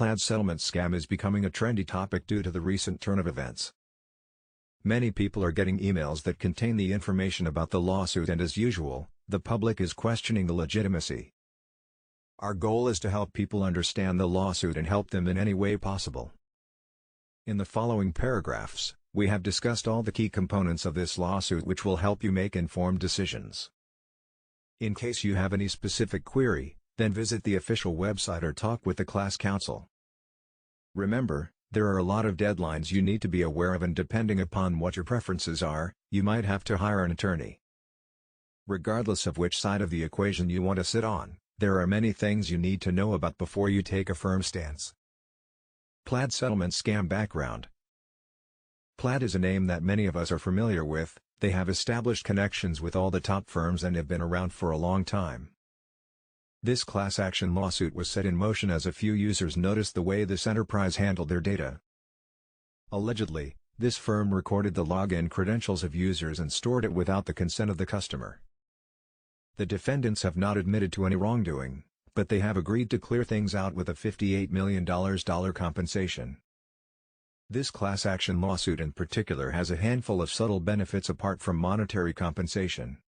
Plaid Settlement scam is becoming a trendy topic due to the recent turn of events. Many people are getting emails that contain the information about the lawsuit, and as usual, the public is questioning the legitimacy. Our goal is to help people understand the lawsuit and help them in any way possible. In the following paragraphs, we have discussed all the key components of this lawsuit which will help you make informed decisions. In case you have any specific query, then visit the official website or talk with the class counsel. Remember, there are a lot of deadlines you need to be aware of, and depending upon what your preferences are, you might have to hire an attorney. Regardless of which side of the equation you want to sit on, there are many things you need to know about before you take a firm stance. Plaid Settlement scam background. Plaid is a name that many of us are familiar with. They have established connections with all the top firms and have been around for a long time. This class action lawsuit was set in motion as a few users noticed the way this enterprise handled their data. Allegedly, this firm recorded the login credentials of users and stored it without the consent of the customer. The defendants have not admitted to any wrongdoing, but they have agreed to clear things out with a $58 million compensation. This class action lawsuit in particular has a handful of subtle benefits apart from monetary compensation.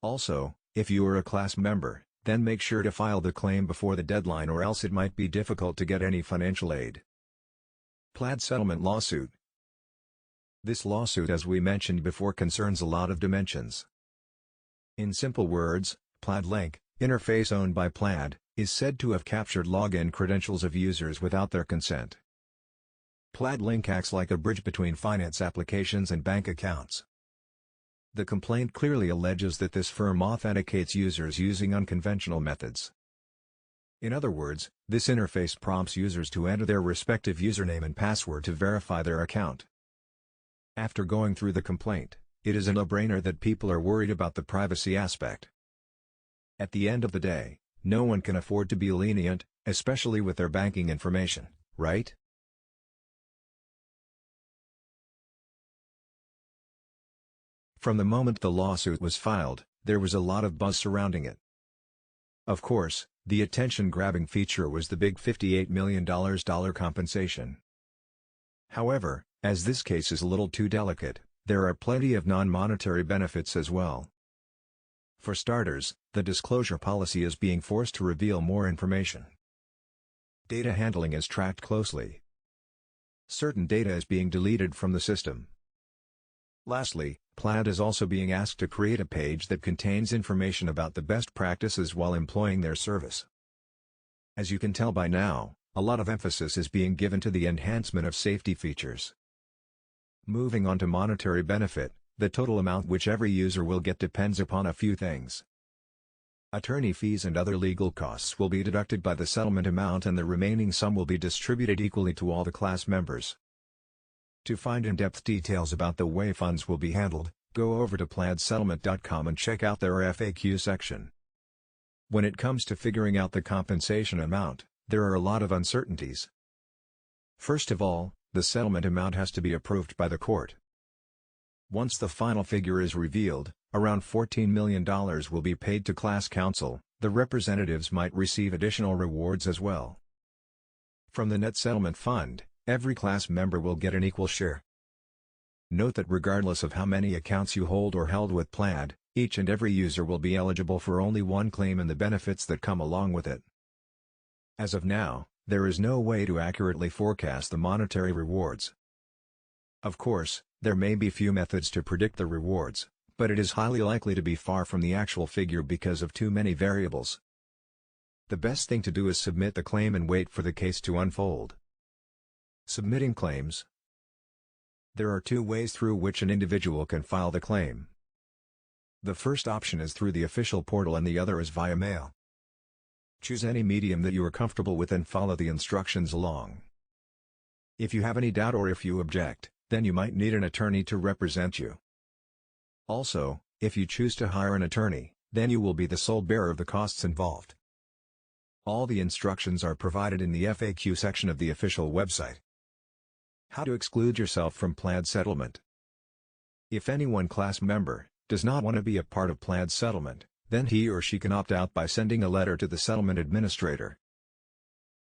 Also, if you are a class member, then make sure to file the claim before the deadline, or else it might be difficult to get any financial aid. Plaid Settlement lawsuit. This lawsuit, as we mentioned before, concerns a lot of dimensions. In simple words, Plaid Link, interface owned by Plaid, is said to have captured login credentials of users without their consent. Plaid Link acts like a bridge between finance applications and bank accounts. The complaint clearly alleges that this firm authenticates users using unconventional methods. In other words, this interface prompts users to enter their respective username and password to verify their account. After going through the complaint, it is a no-brainer that people are worried about the privacy aspect. At the end of the day, no one can afford to be lenient, especially with their banking information, right? From the moment the lawsuit was filed, there was a lot of buzz surrounding it. Of course, the attention-grabbing feature was the big $58 million compensation. However, as this case is a little too delicate, there are plenty of non-monetary benefits as well. For starters, the disclosure policy is being forced to reveal more information. Data handling is tracked closely. Certain data is being deleted from the system. Lastly, Plaid is also being asked to create a page that contains information about the best practices while employing their service. As you can tell by now, a lot of emphasis is being given to the enhancement of safety features. Moving on to monetary benefit, the total amount which every user will get depends upon a few things. Attorney fees and other legal costs will be deducted by the settlement amount, and the remaining sum will be distributed equally to all the class members. To find in-depth details about the way funds will be handled, go over to plaidsettlement.com and check out their FAQ section. When it comes to figuring out the compensation amount, there are a lot of uncertainties. First of all, the settlement amount has to be approved by the court. Once the final figure is revealed, around $14 million will be paid to class counsel. The representatives might receive additional rewards as well. From the net settlement fund, every class member will get an equal share. Note that regardless of how many accounts you hold or held with Plaid, each and every user will be eligible for only one claim and the benefits that come along with it. As of now, there is no way to accurately forecast the monetary rewards. Of course, there may be few methods to predict the rewards, but it is highly likely to be far from the actual figure because of too many variables. The best thing to do is submit the claim and wait for the case to unfold. Submitting claims. There are two ways through which an individual can file the claim. The first option is through the official portal and the other is via mail. Choose any medium that you are comfortable with and follow the instructions along. If you have any doubt or if you object, then you might need an attorney to represent you. Also, if you choose to hire an attorney, then you will be the sole bearer of the costs involved. All the instructions are provided in the FAQ section of the official website. How to exclude yourself from Plaid Settlement. If any one class member does not want to be a part of Plaid Settlement, then he or she can opt out by sending a letter to the settlement administrator.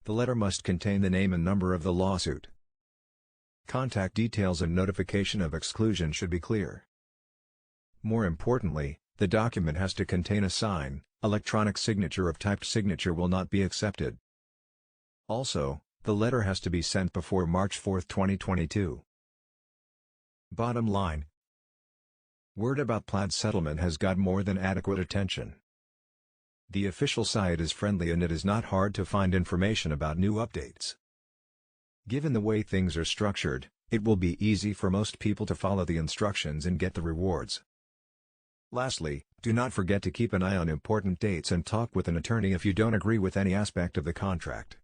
The letter must contain the name and number of the lawsuit. Contact details and notification of exclusion should be clear. More importantly, the document has to contain a sign. Electronic signature of typed signature will not be accepted. Also, the letter has to be sent before March 4, 2022. Bottom line: word about Plaid Settlement has got more than adequate attention. The official site is friendly and it is not hard to find information about new updates. Given the way things are structured, it will be easy for most people to follow the instructions and get the rewards. Lastly, do not forget to keep an eye on important dates and talk with an attorney if you don't agree with any aspect of the contract.